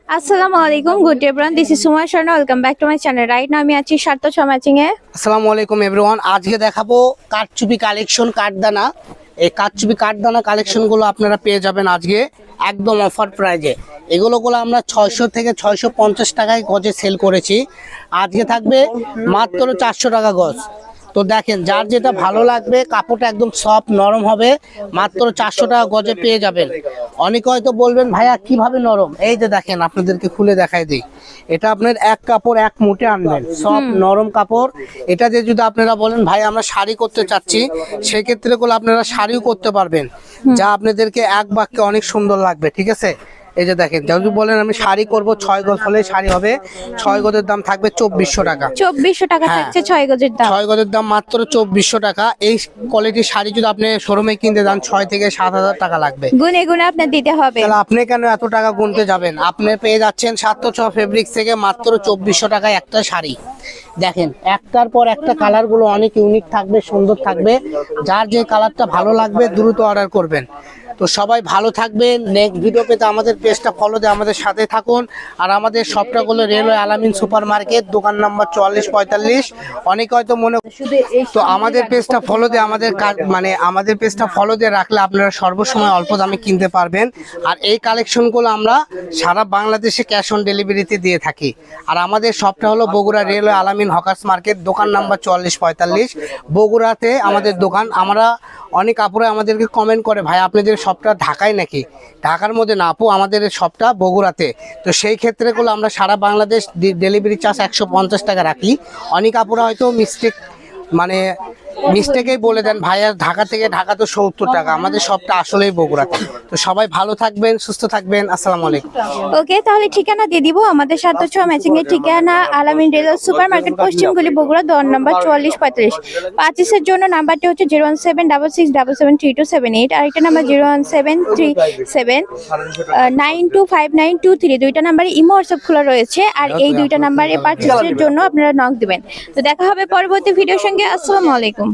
Assalamu alaikum. Good day, everyone. This is Suma Sharma. Welcome back to my channel. Right now, আমি আছি সার্থক matching এ। আসসালামু আলাইকুম everyone. আজকে দেখাবো কাঠচুপি কালেকশন, কাঠদানা। এই কাঠচুপি কাঠদানা কালেকশনগুলো আপনারা পেয়ে যাবেন আজকে একদম অফার প্রাইজে। এগুলো আমরা 600 থেকে 650 টাকায় গজে সেল করেছি। আজকে থাকবে মাত্র 400 টাকা গজ। তো দেখেন, যার যেটা ভালো লাগবে, কাপড়টা একদম সফট নরম হবে, মাত্র 400 টাকা গজে পেয়ে যাবেন। অনেকে হয়তো বলবেন ভাইয়া কিভাবে নরম, এই যে দেখেন আপনাদেরকে খুলে দেখাই দিই। এটা আপনার এক কাপড় এক মুঠে আনবেন, সফট নরম কাপড়। এটা যে যদি আপনারা বলেন ভাই আমরা শাড়ি করতে চাচ্ছি, সেক্ষেত্রে আপনারা শাড়িও করতে পারবেন, যা আপনাদেরকে এক বাক্যে অনেক সুন্দর লাগবে। ঠিক আছে, এই যে দেখেন, যদি বলেন আমি শাড়ি করব 6 গজ হলে শাড়ি হবে। 6 গজের দাম থাকবে 2400 টাকা। 2400 টাকা থাকছে 6 গজের দাম। 6 গজের দাম মাত্র 2400 টাকা। এই কোয়ালিটির শাড়ি যদি আপনি শোরুমে কিনতে যান 6 থেকে 7000 টাকা লাগবে। গুনে গুনে আপনার দিতে হবে। তাহলে আপনি কেন এত টাকা গুনতে যাবেন? আপনি পেয়ে যাচ্ছেন 706 ফেব্রিক্স থেকে মাত্র 2400 টাকায় একটা শাড়ি। দেখেন, একটার পর একটা কালারগুলো অনেক ইউনিক থাকবে, সুন্দর থাকবে। যার যে কালারটা ভালো লাগবে দ্রুত অর্ডার করবেন। তো সবাই ভালো থাকবেন। নেক্সট ভিডিও পেতে আমাদের পেজটা ফলো দিয়ে আমাদের সাথে থাকুন। আর আমাদের শপটা হলো রেলওয়ে আলামিন সুপার মার্কেট, দোকান নাম্বার 4445। অনেকে হয়তো মনে, তো আমাদের পেজটা ফলো দিয়ে আমাদের পেজটা ফলো দিয়ে রাখলে আপনারা সর্বসময় অল্প দামে কিনতে পারবেন। আর এই কালেকশনগুলো আমরা সারা বাংলাদেশে ক্যাশ অন ডেলিভারিতে দিয়ে থাকি। আর আমাদের শপটা হলো বগুড়া রেলওয়ে আলামিন হকার্স মার্কেট, দোকান নাম্বার 4445, বগুড়াতে আমাদের দোকান। আমরা অনেক আপুরা আমাদেরকে কমেন্ট করে ভাই আপনাদের শপটা ঢাকায় নাকি? ঢাকার মধ্যে না আপু, আমাদের শপটা বগুড়াতে। তো সেই ক্ষেত্রে আমরা সারা বাংলাদেশ ডেলিভারি চার্জ 150 টাকা রাখি। অনেক আপুরা হয়তো মিস্টেকেই বলে দেন ভাইয়া ঢাকা থেকে, ঢাকা তো 70 টাকা। আমাদের শপটা আসলেই বগুড়াতে। তো সবাই ভালো থাকবেন, সুস্থ থাকবেন। আসসালামু আলাইকুম। ওকে, তাহলে ঠিকানা দিয়ে দিব। আমাদের সার্থক ম্যাচিং এর ঠিকানা আলামিন রেলওয়ে সুপার মার্কেট, পশ্চিমগুলি, বগুড়া, দোকান নাম্বার 4445। পার্চেসের জন্য নাম্বারটি হচ্ছে 01766773278। আর একটা নাম্বার 01737925923। দুইটা নাম্বারে ইমো হোয়াটসঅ্যাপ খোলা রয়েছে। আর এই দুইটা নাম্বারে পার্চেসের জন্য আপনারা নক দিবেন। তো দেখা হবে পরবর্তী ভিডিওর সঙ্গে। আসসালামু আলাইকুম।